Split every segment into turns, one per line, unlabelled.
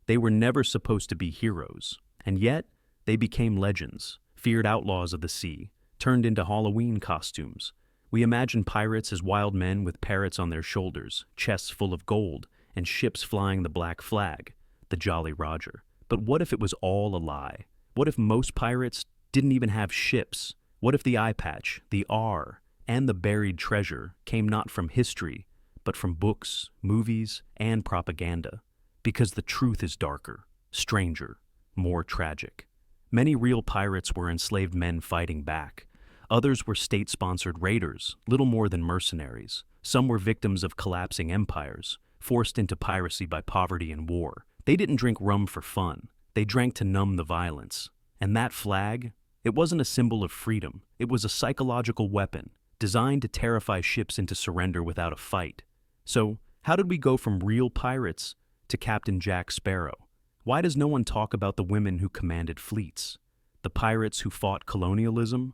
They were never supposed to be heroes, and yet they became legends, feared outlaws of the sea, turned into Halloween costumes. We imagine pirates as wild men with parrots on their shoulders, chests full of gold, and ships flying the black flag, the Jolly Roger. But what if it was all a lie? What if most pirates didn't even have ships? What if the eye patch, the Arrr, and the buried treasure came not from history, but from books, movies, and propaganda? Because the truth is darker, stranger, more tragic. Many real pirates were enslaved men fighting back. Others were state-sponsored raiders, little more than mercenaries. Some were victims of collapsing empires, forced into piracy by poverty and war. They didn't drink rum for fun. They drank to numb the violence. And that flag, it wasn't a symbol of freedom. It was a psychological weapon, designed to terrify ships into surrender without a fight. So, how did we go from real pirates to Captain Jack Sparrow? Why does no one talk about the women who commanded fleets? The pirates who fought colonialism?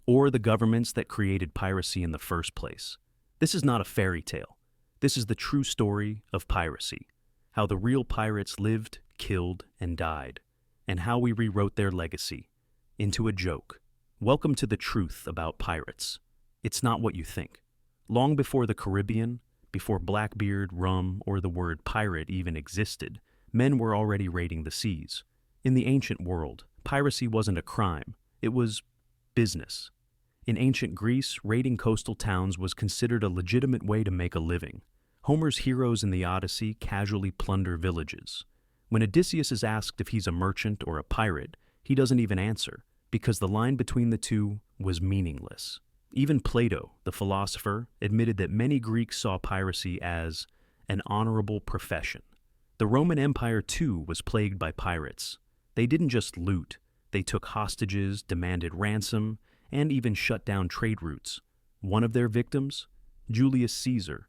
Or the governments that created piracy in the first place? This is not a fairy tale. This is the true story of piracy. How the real pirates lived, killed, and died. And how we rewrote their legacy into a joke. Welcome to the truth about pirates. It's not what you think. Long before the Caribbean, before Blackbeard, rum, or the word pirate even existed, men were already raiding the seas. In the ancient world, piracy wasn't a crime. It was business. In ancient Greece, raiding coastal towns was considered a legitimate way to make a living. Homer's heroes in the Odyssey casually plunder villages. When Odysseus is asked if he's a merchant or a pirate, he doesn't even answer, because the line between the two was meaningless. Even Plato, the philosopher, admitted that many Greeks saw piracy as an honorable profession. The Roman Empire, too, was plagued by pirates. They didn't just loot. They took hostages, demanded ransom, and even shut down trade routes. One of their victims? Julius Caesar.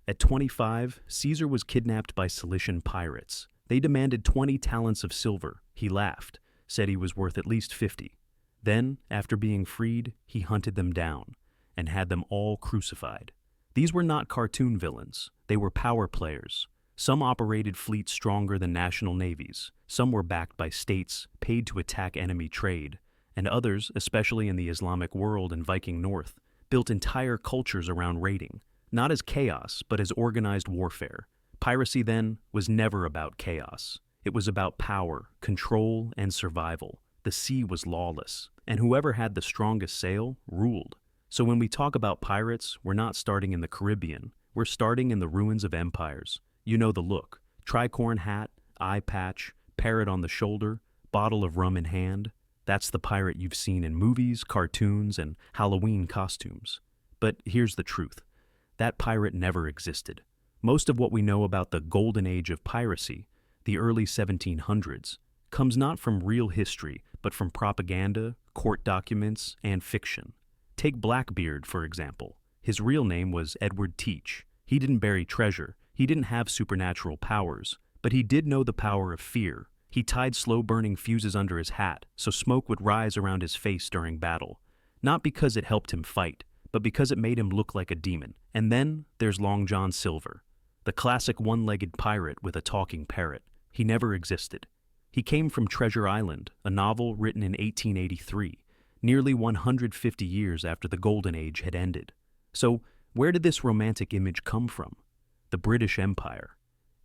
At 25, Caesar was kidnapped by Cilician pirates. They demanded 20 talents of silver. He laughed, said he was worth at least 50. Then, after being freed, he hunted them down and had them all crucified. These were not cartoon villains. They were power players. Some operated fleets stronger than national navies. Some were backed by states paid to attack enemy trade. And others, especially in the Islamic world and Viking North, built entire cultures around raiding, not as chaos, but as organized warfare. Piracy, then, was never about chaos. It was about power, control, and survival. The sea was lawless, and whoever had the strongest sail ruled. So when we talk about pirates, we're not starting in the Caribbean. We're starting in the ruins of empires. You know the look. Tricorn hat, eye patch, parrot on the shoulder, bottle of rum in hand. That's the pirate you've seen in movies, cartoons, and Halloween costumes. But here's the truth. That pirate never existed. Most of what we know about the golden age of piracy, the early 1700s, comes not from real history, but from propaganda, court documents, and fiction. Take Blackbeard, for example. His real name was Edward Teach. He didn't bury treasure. He didn't have supernatural powers, but he did know the power of fear. He tied slow-burning fuses under his hat, so smoke would rise around his face during battle. Not because it helped him fight, but because it made him look like a demon. And then there's Long John Silver, the classic one-legged pirate with a talking parrot. He never existed. He came from Treasure Island, a novel written in 1883, nearly 150 years after the Golden Age had ended. So, where did this romantic image come from? The British Empire.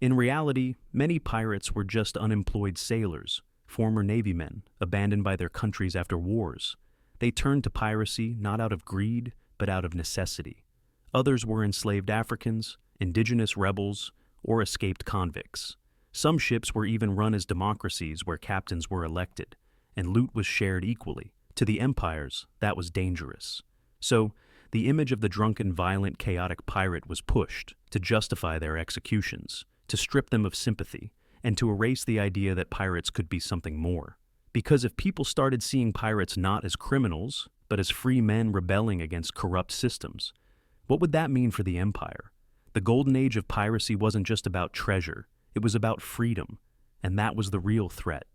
In reality, many pirates were just unemployed sailors, former Navy men, abandoned by their countries after wars. They turned to piracy not out of greed, but out of necessity. Others were enslaved Africans, indigenous rebels, or escaped convicts. Some ships were even run as democracies where captains were elected, and loot was shared equally. To the empires, that was dangerous. So, the image of the drunken, violent, chaotic pirate was pushed to justify their executions, to strip them of sympathy, and to erase the idea that pirates could be something more. Because if people started seeing pirates not as criminals, but as free men rebelling against corrupt systems, what would that mean for the empire? The golden age of piracy wasn't just about treasure, it was about freedom, and that was the real threat.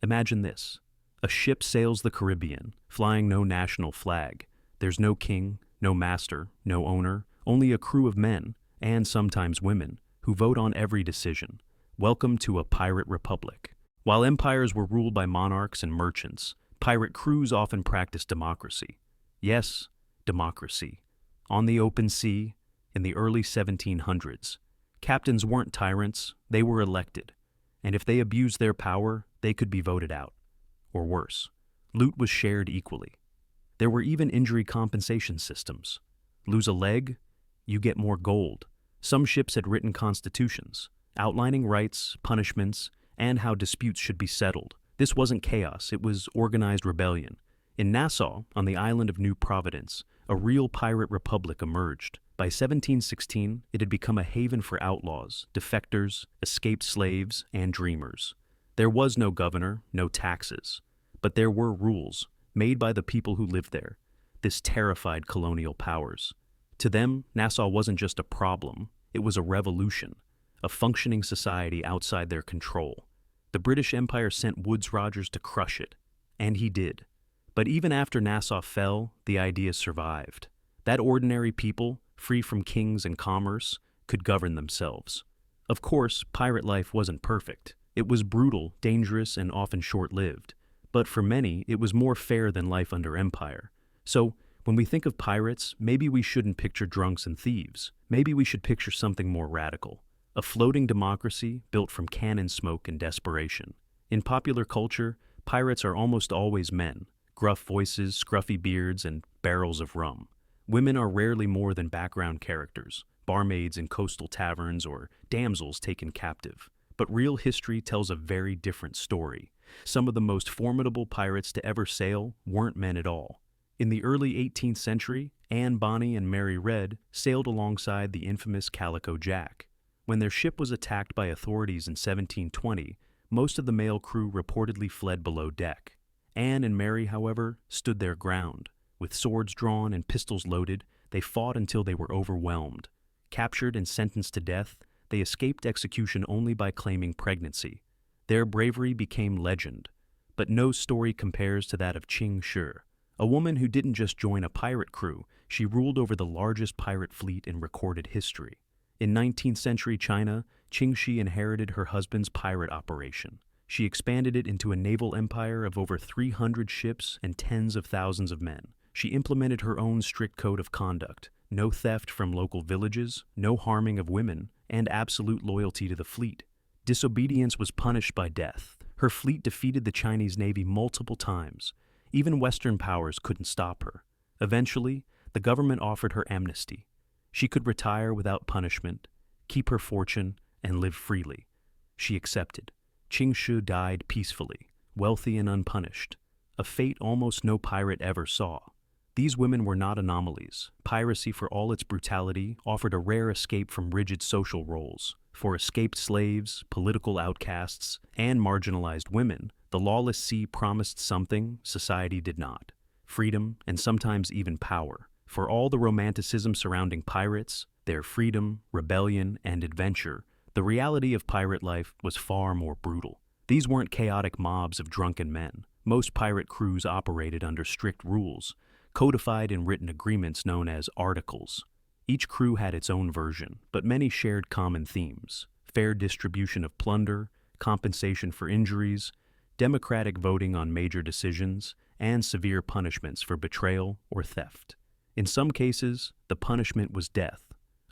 Imagine this. A ship sails the Caribbean, flying no national flag. There's no king, no master, no owner, only a crew of men, and sometimes women, who vote on every decision. Welcome to a pirate republic. While empires were ruled by monarchs and merchants, pirate crews often practiced democracy. Yes, democracy. On the open sea, in the early 1700s, captains weren't tyrants, they were elected. And if they abused their power, they could be voted out. Or worse, loot was shared equally. There were even injury compensation systems. Lose a leg, you get more gold. Some ships had written constitutions, outlining rights, punishments, and how disputes should be settled. This wasn't chaos, it was organized rebellion. In Nassau, on the island of New Providence, a real pirate republic emerged. By 1716, it had become a haven for outlaws, defectors, escaped slaves, and dreamers. There was no governor, no taxes, but there were rules, made by the people who lived there. This terrified colonial powers. To them, Nassau wasn't just a problem, it was a revolution, a functioning society outside their control. The British Empire sent Woodes Rogers to crush it, and he did. But even after Nassau fell, the idea survived. That ordinary people, free from kings and commerce, could govern themselves. Of course, pirate life wasn't perfect. It was brutal, dangerous, and often short-lived. But for many, it was more fair than life under empire. So, when we think of pirates, maybe we shouldn't picture drunks and thieves. Maybe we should picture something more radical. A floating democracy built from cannon smoke and desperation. In popular culture, pirates are almost always men. Gruff voices, scruffy beards, and barrels of rum. Women are rarely more than background characters, barmaids in coastal taverns or damsels taken captive. But real history tells a very different story. Some of the most formidable pirates to ever sail weren't men at all. In the early 18th century, Anne Bonny and Mary Red sailed alongside the infamous Calico Jack. When their ship was attacked by authorities in 1720, most of the male crew reportedly fled below deck. Anne and Mary, however, stood their ground. With swords drawn and pistols loaded, they fought until they were overwhelmed. Captured and sentenced to death, they escaped execution only by claiming pregnancy. Their bravery became legend. But no story compares to that of Qing Shi, a woman who didn't just join a pirate crew, she ruled over the largest pirate fleet in recorded history. In 19th century China, Qing Shi inherited her husband's pirate operation. She expanded it into a naval empire of over 300 ships and tens of thousands of men. She implemented her own strict code of conduct, no theft from local villages, no harming of women, and absolute loyalty to the fleet. Disobedience was punished by death. Her fleet defeated the Chinese Navy multiple times. Even Western powers couldn't stop her. Eventually, the government offered her amnesty. She could retire without punishment, keep her fortune, and live freely. She accepted. Qing Shi died peacefully, wealthy and unpunished, a fate almost no pirate ever saw. These women were not anomalies. Piracy, for all its brutality, offered a rare escape from rigid social roles. For escaped slaves, political outcasts, and marginalized women, the lawless sea promised something society did not: freedom and sometimes even power. For all the romanticism surrounding pirates, their freedom, rebellion, and adventure, the reality of pirate life was far more brutal. These weren't chaotic mobs of drunken men. Most pirate crews operated under strict rules, codified in written agreements known as articles. Each crew had its own version, but many shared common themes: fair distribution of plunder, compensation for injuries, democratic voting on major decisions, and severe punishments for betrayal or theft. In some cases, the punishment was death.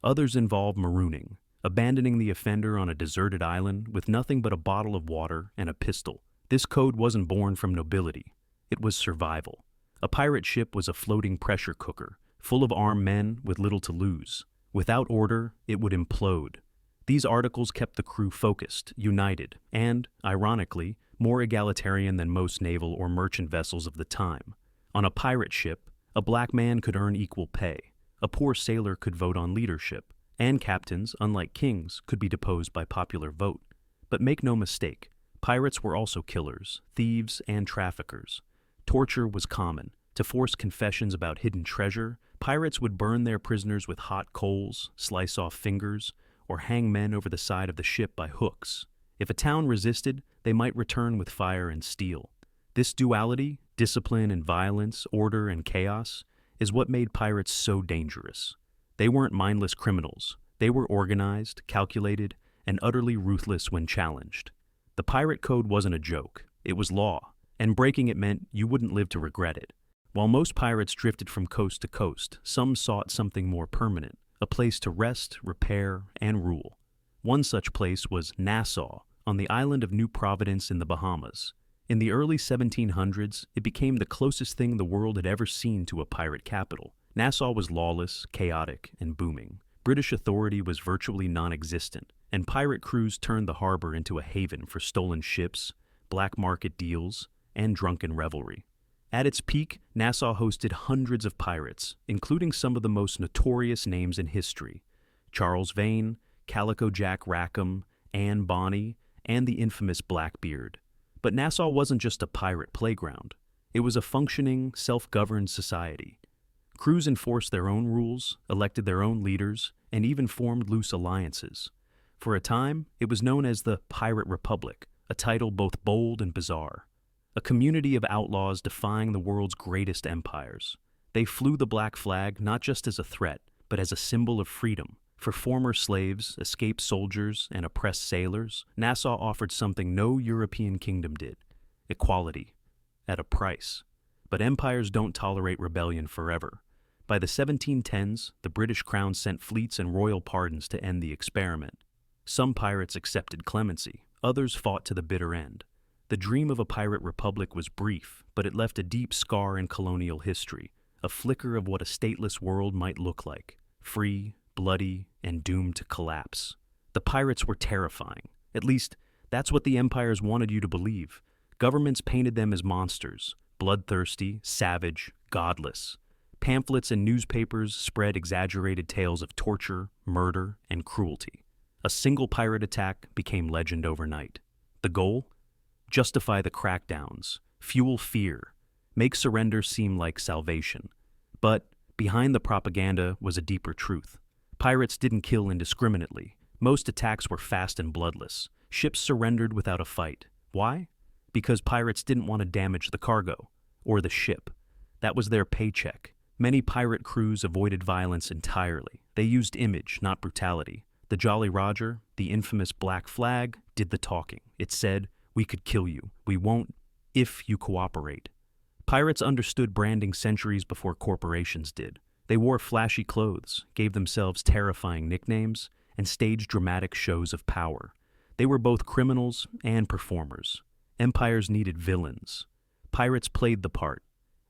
Others involved marooning, abandoning the offender on a deserted island with nothing but a bottle of water and a pistol. This code wasn't born from nobility. It was survival. A pirate ship was a floating pressure cooker, full of armed men with little to lose. Without order, it would implode. These articles kept the crew focused, united, and, ironically, more egalitarian than most naval or merchant vessels of the time. On a pirate ship, a black man could earn equal pay. A poor sailor could vote on leadership, and captains, unlike kings, could be deposed by popular vote. But make no mistake, pirates were also killers, thieves, and traffickers. Torture was common. To force confessions about hidden treasure, pirates would burn their prisoners with hot coals, slice off fingers, or hang men over the side of the ship by hooks. If a town resisted, they might return with fire and steel. This duality, discipline and violence, order and chaos, is what made pirates so dangerous. They weren't mindless criminals. They were organized, calculated, and utterly ruthless when challenged. The pirate code wasn't a joke, it was law, and breaking it meant you wouldn't live to regret it. While most pirates drifted from coast to coast, some sought something more permanent, a place to rest, repair, and rule. One such place was Nassau, on the island of New Providence in the Bahamas. In the early 1700s, it became the closest thing the world had ever seen to a pirate capital. Nassau was lawless, chaotic, and booming. British authority was virtually non-existent, and pirate crews turned the harbor into a haven for stolen ships, black market deals, and drunken revelry. At its peak, Nassau hosted hundreds of pirates, including some of the most notorious names in history: Charles Vane, Calico Jack Rackham, Anne Bonny, and the infamous Blackbeard. But Nassau wasn't just a pirate playground. It was a functioning, self-governed society. Crews enforced their own rules, elected their own leaders, and even formed loose alliances. For a time, it was known as the Pirate Republic, a title both bold and bizarre. A community of outlaws defying the world's greatest empires. They flew the black flag not just as a threat, but as a symbol of freedom. For former slaves, escaped soldiers, and oppressed sailors, Nassau offered something no European kingdom did: equality, at a price. But empires don't tolerate rebellion forever. By the 1710s, the British crown sent fleets and royal pardons to end the experiment. Some pirates accepted clemency, others fought to the bitter end. The dream of a pirate republic was brief, but it left a deep scar in colonial history, a flicker of what a stateless world might look like: free, bloody, and doomed to collapse. The pirates were terrifying. At least, that's what the empires wanted you to believe. Governments painted them as monsters, bloodthirsty, savage, godless. Pamphlets and newspapers spread exaggerated tales of torture, murder, and cruelty. A single pirate attack became legend overnight. The goal? Justify the crackdowns, fuel fear, make surrender seem like salvation. But behind the propaganda was a deeper truth. Pirates didn't kill indiscriminately. Most attacks were fast and bloodless. Ships surrendered without a fight. Why? Because pirates didn't want to damage the cargo, or the ship. That was their paycheck. Many pirate crews avoided violence entirely. They used image, not brutality. The Jolly Roger, the infamous Black Flag, did the talking. It said, "We could kill you. We won't if you cooperate." Pirates understood branding centuries before corporations did. They wore flashy clothes, gave themselves terrifying nicknames, and staged dramatic shows of power. They were both criminals and performers. Empires needed villains. Pirates played the part,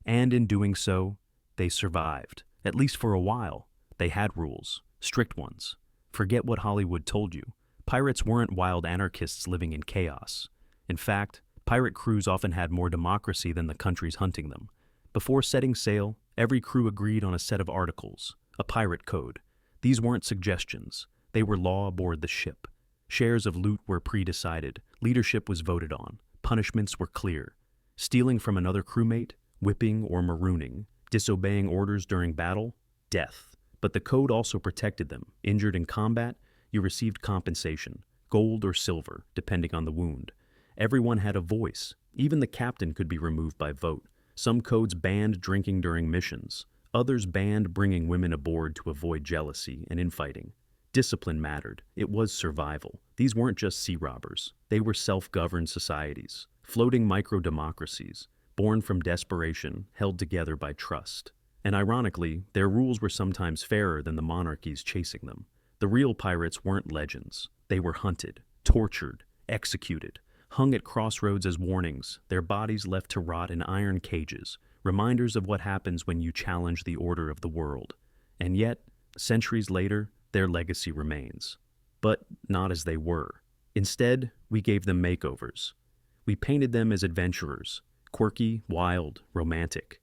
and in doing so, they survived. At least for a while. They had rules, strict ones. Forget what Hollywood told you. Pirates weren't wild anarchists living in chaos. In fact, pirate crews often had more democracy than the countries hunting them. Before setting sail, every crew agreed on a set of articles, a pirate code. These weren't suggestions. They were law aboard the ship. Shares of loot were pre-decided. Leadership was voted on. Punishments were clear. Stealing from another crewmate, whipping or marooning. Disobeying orders during battle, death. But the code also protected them. Injured in combat, you received compensation, gold or silver, depending on the wound. Everyone had a voice. Even the captain could be removed by vote. Some codes banned drinking during missions. Others banned bringing women aboard to avoid jealousy and infighting. Discipline mattered. It was survival. These weren't just sea robbers. They were self-governed societies, floating micro-democracies, born from desperation, held together by trust. And ironically, their rules were sometimes fairer than the monarchies chasing them. The real pirates weren't legends. They were hunted, tortured, executed, hung at crossroads as warnings, their bodies left to rot in iron cages, reminders of what happens when you challenge the order of the world. And yet, centuries later, their legacy remains. But not as they were. Instead, we gave them makeovers. We painted them as adventurers, quirky, wild, romantic.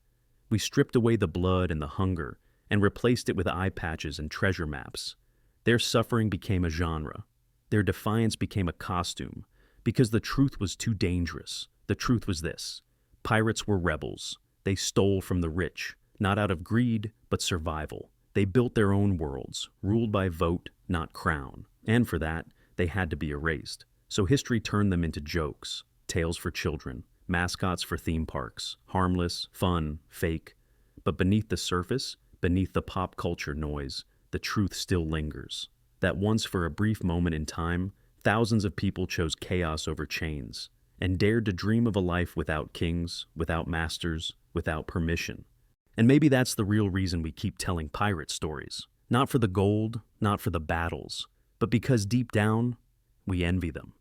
We stripped away the blood and the hunger and replaced it with eye patches and treasure maps. Their suffering became a genre. Their defiance became a costume, because the truth was too dangerous. The truth was this: pirates were rebels. They stole from the rich, not out of greed, but survival. They built their own worlds, ruled by vote, not crown. And for that, they had to be erased. So history turned them into jokes, tales for children, mascots for theme parks, harmless, fun, fake. But beneath the surface, beneath the pop culture noise, the truth still lingers. That once for a brief moment in time, Thousands of people chose chaos over chains and dared to dream of a life without kings, without masters, without permission. And maybe that's the real reason we keep telling pirate stories. Not for the gold, not for the battles, but because deep down, we envy them.